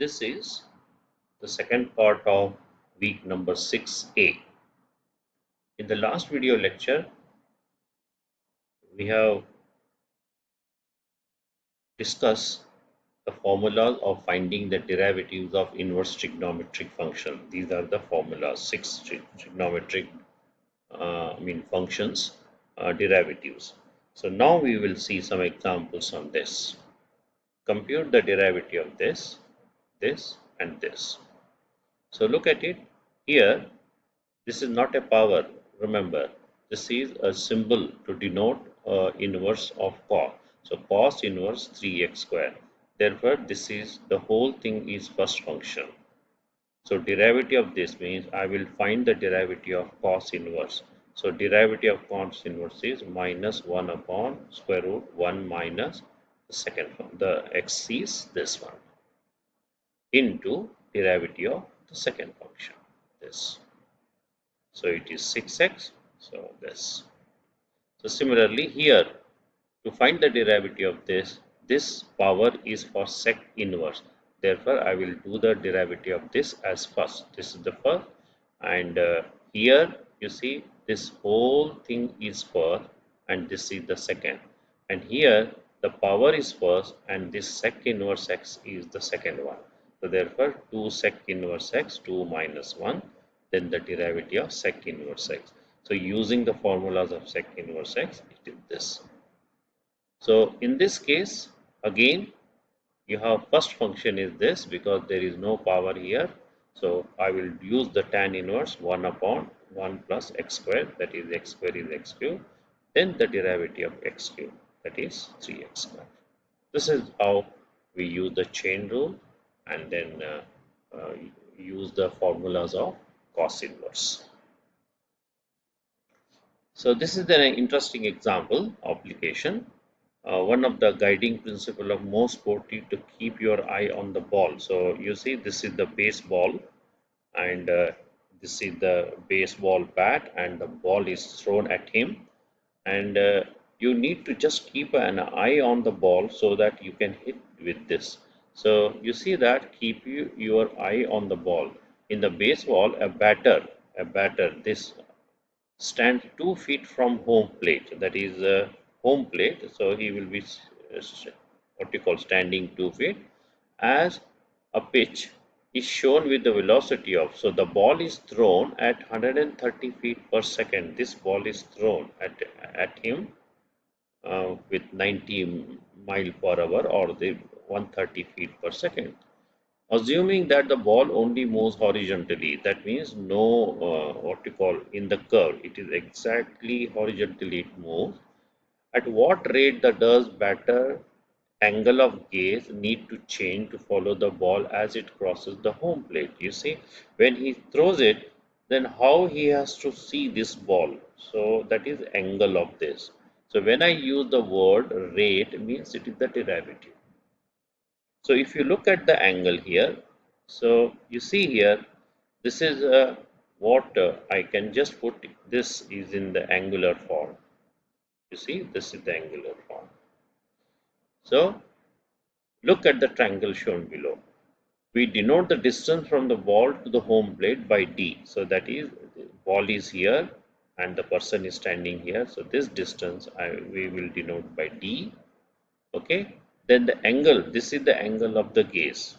This is the second part of week number 6A. In the last video lecture, we have discussed the formulas of finding the derivatives of inverse trigonometric function. These are the formulas, 6 trigonometric functions, derivatives. So now we will see some examples on this. Compute the derivative of this, this and this. So look at it here. This is not a power. Remember, this is a symbol to denote inverse of cos. So cos inverse 3x square. Therefore, this is the whole thing is first function. So derivative of this means I will find the derivative of cos inverse. So derivative of cos inverse is minus 1 upon square root 1 minus the second one. The x is this one into derivative of the second function, this. So it is 6x, so this. So similarly here, to find the derivative of this power is for sec inverse. Therefore, I will do the derivative of this as first. This is the first, and here you see this whole thing is first and this is the second. And here the power is first and this sec inverse x is the second one. So therefore 2 sec inverse x, 2 minus 1, then the derivative of sec inverse x. So using the formulas of sec inverse x, it is this. So in this case, again, you have first function is this because there is no power here. So I will use the tan inverse 1 upon 1 plus x square, that is x square is x cube. Then the derivative of x cube, that is 3x square. This is how we use the chain rule and then use the formulas of cos inverse. So this is an interesting example application. One of the guiding principle of most sporty to keep your eye on the ball. So you see this is the baseball and this is the baseball bat and the ball is thrown at him, and you need to just keep an eye on the ball so that you can hit with this. So you see that keep your eye on the ball. In the baseball, a batter this stand 2 feet from home plate, that is home plate. So he will be what you call standing 2 feet as a pitch is shown with the velocity of, so the ball is thrown at 130 feet per second. This ball is thrown at him with 90 mile per hour or the 130 feet per second. Assuming that the ball only moves horizontally, that means no what you call in the curve, it is exactly horizontally it moves. At what rate does batter angle of gaze need to change to follow the ball as it crosses the home plate? You see, when he throws it, then how he has to see this ball. So that is angle of this. So when I use the word rate, means it is the derivative. So if you look at the angle here, so you see here, this is what I can just put, this is in the angular form. You see, this is the angular form. So look at the triangle shown below. We denote the distance from the ball to the home plate by D. So that is, the ball is here and the person is standing here. So this distance we will denote by D. Okay. Then the angle, this is the angle of the gaze,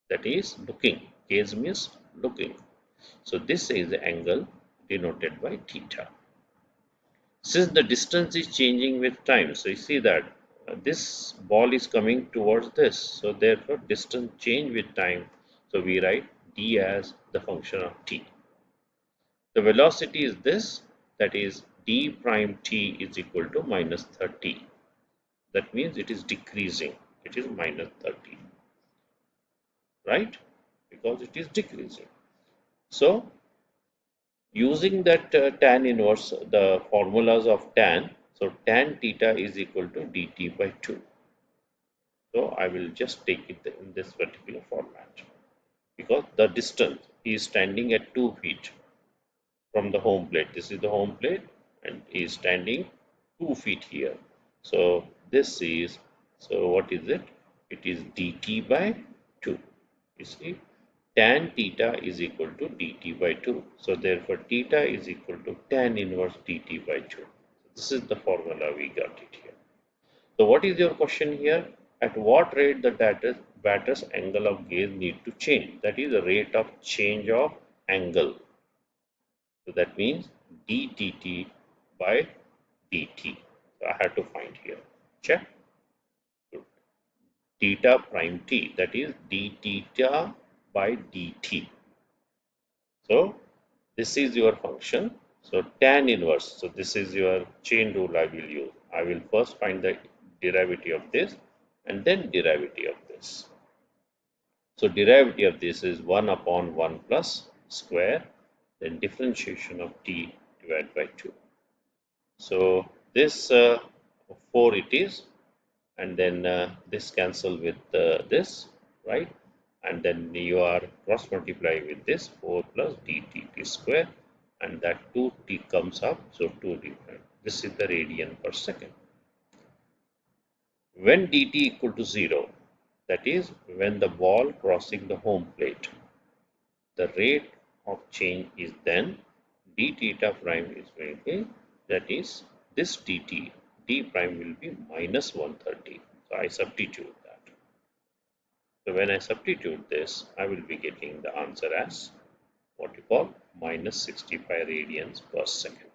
that is looking. Gaze means looking. So this is the angle denoted by theta. Since the distance is changing with time, so you see that this ball is coming towards this. So therefore distance change with time. So we write d as the function of t. The velocity is this, that is d prime t is equal to minus 30. That means it is decreasing. It is minus 30. Right? Because it is decreasing. So using that tan inverse, the formulas of tan, so tan theta is equal to dt by 2. So I will just take it in this particular format because the distance is standing at 2 feet from the home plate. This is the home plate and is standing 2 feet here. So this is, so what is it? It is dt by 2. You see, tan theta is equal to dt by 2. So therefore, theta is equal to tan inverse dt by 2. This is the formula we got it here. So what is your question here? At what rate the batter's angle of gaze need to change? That is the rate of change of angle. So that means dtt by dt. So I have to find here. Check. Theta prime t, that is d theta by dt. So this is your function. So tan inverse. So this is your chain rule I will use. I will first find the derivative of this and then derivative of this. So derivative of this is 1 upon 1 plus square, then differentiation of t divided by 2. So this 4 it is, and then this cancel with this, right? And then you are cross multiply with this 4 plus dt square, and that 2t comes up, so 2 different. This is the radian per second. When dt equal to 0, that is when the ball crossing the home plate, the rate of change is then d theta prime is going to be, that is this dt, d prime will be minus 130. So I substitute that. So when I substitute this, I will be getting the answer as what you call minus 65 radians per second.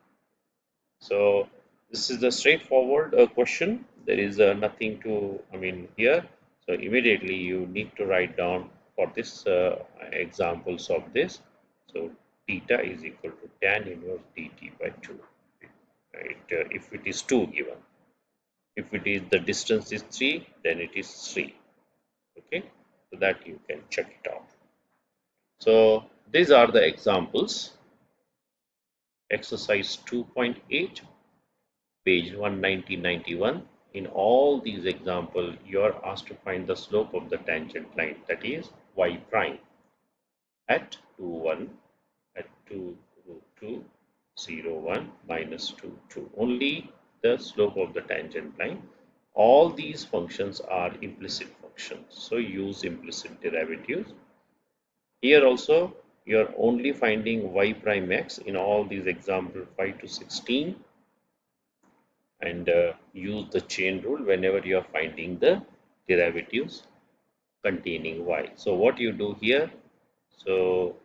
So this is the straightforward question. There is nothing to, here. So immediately you need to write down for this examples of this. So theta is equal to tan inverse dt by 2. Right? If it is 2 given. If it is the distance is 3, then it is 3. Okay, so that you can check it out. So these are the examples. Exercise 2.8, page 190-91. In all these examples, you are asked to find the slope of the tangent line, that is y prime, at 2, 1, at 2, root 2, 0, 1, minus 2, 2. Only the slope of the tangent line. All these functions are implicit functions, so use implicit derivatives. Here also you are only finding y prime x in all these examples 5 to 16, and use the chain rule whenever you are finding the derivatives containing y. So what you do here, so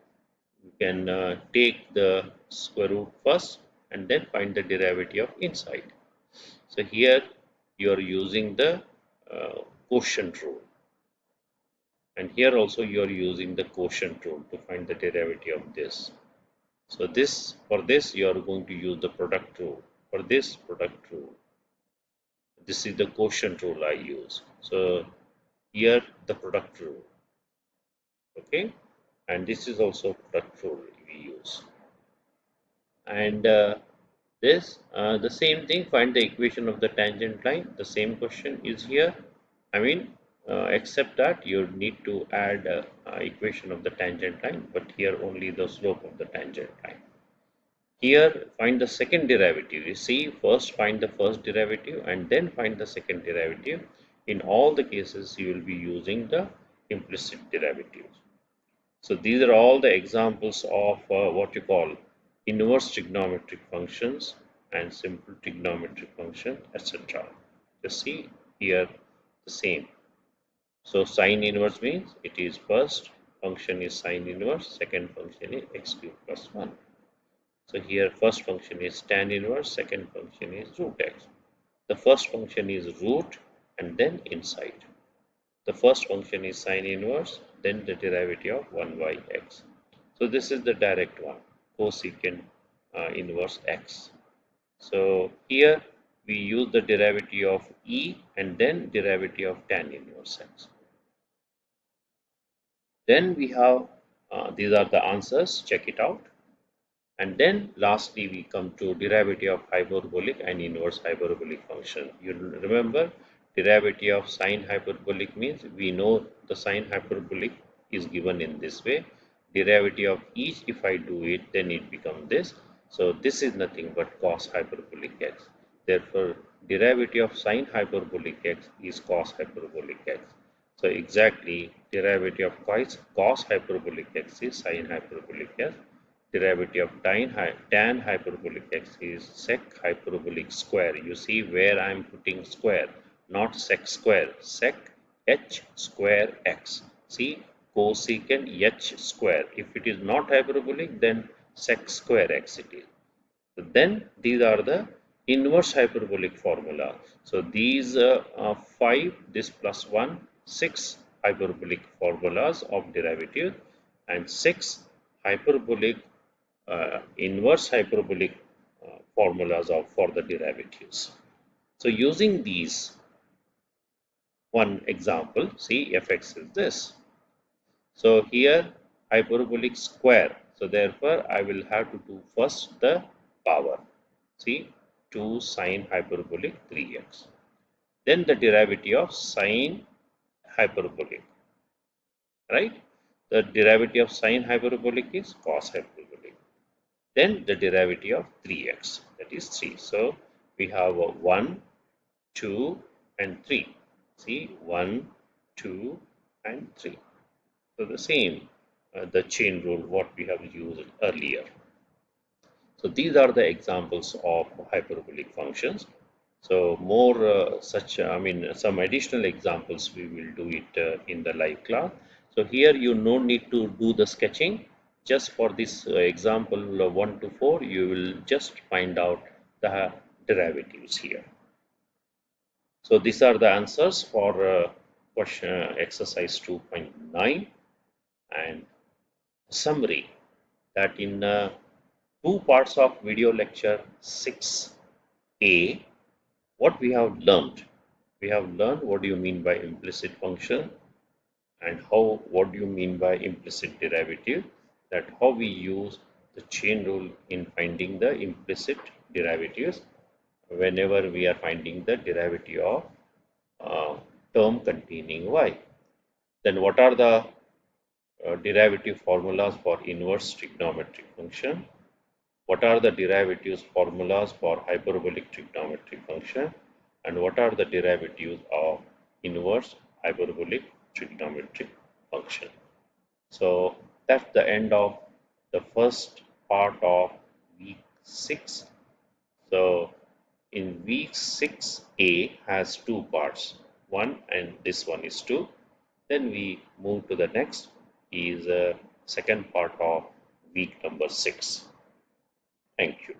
you can take the square root first and then find the derivative of inside. So here you are using the quotient rule, and here also you are using the quotient rule to find the derivative of this. So this, for this you are going to use the product rule. For this, product rule. This is the quotient rule I use. So here the product rule. Okay, and this is also product rule we use. And this the same thing, find the equation of the tangent line. The same question is here. Except that you need to add equation of the tangent line, but here only the slope of the tangent line. Here find the second derivative. You see, first find the first derivative and then find the second derivative. In all the cases you will be using the implicit derivatives. So these are all the examples of what you call inverse trigonometric functions and simple trigonometric function, etc. Just see here the same. So sine inverse means it is first function is sine inverse, second function is x cube plus 1. So here first function is tan inverse, second function is root x. The first function is root and then inside. The first function is sine inverse, then the derivative of 1 by x. So this is the direct one, cosecant inverse x. So here we use the derivative of e and then derivative of tan inverse x. Then we have, these are the answers, check it out. And then lastly we come to derivative of hyperbolic and inverse hyperbolic function. You remember, derivative of sine hyperbolic means we know the sine hyperbolic is given in this way. Derivative of each, if I do it, then it becomes this. So this is nothing but cos hyperbolic x. Therefore, derivative of sine hyperbolic x is cos hyperbolic x. So exactly derivative of cos hyperbolic x is sin hyperbolic x. Derivative of tan hyperbolic x is sec hyperbolic square. You see where I am putting square, not sec square. Sec h square x. See cosecant h square. If it is not hyperbolic, then sec square x it is. Then these are the inverse hyperbolic formula. So these 5, this plus 1, 6 hyperbolic formulas of derivative and 6 hyperbolic inverse hyperbolic formulas of for the derivatives. So using these, one example, see fx is this. So here hyperbolic square. So therefore I will have to do first the power. See 2 sine hyperbolic 3x. Then the derivative of sine hyperbolic, right? The derivative of sine hyperbolic is cos hyperbolic. Then the derivative of 3x, that is 3. So we have a 1, 2 and 3. See 1, 2 and 3. So the same, the chain rule what we have used earlier. So these are the examples of hyperbolic functions. So more some additional examples we will do it in the live class. So here you no need to do the sketching. Just for this example 1 to 4, you will just find out the derivatives here. So these are the answers for question exercise 2.9 and summary that in two parts of video lecture 6a, what we have learned. We have learned what do you mean by implicit function and what do you mean by implicit derivative, that how we use the chain rule in finding the implicit derivatives whenever we are finding the derivative of term containing y. Then what are the derivative formulas for inverse trigonometric function? What are the derivatives formulas for hyperbolic trigonometric function? And what are the derivatives of inverse hyperbolic trigonometric function? So that's the end of the first part of week 6. So in week 6a has two parts, one and this one is 2. Then we move to the next is second part of week number 6. Thank you.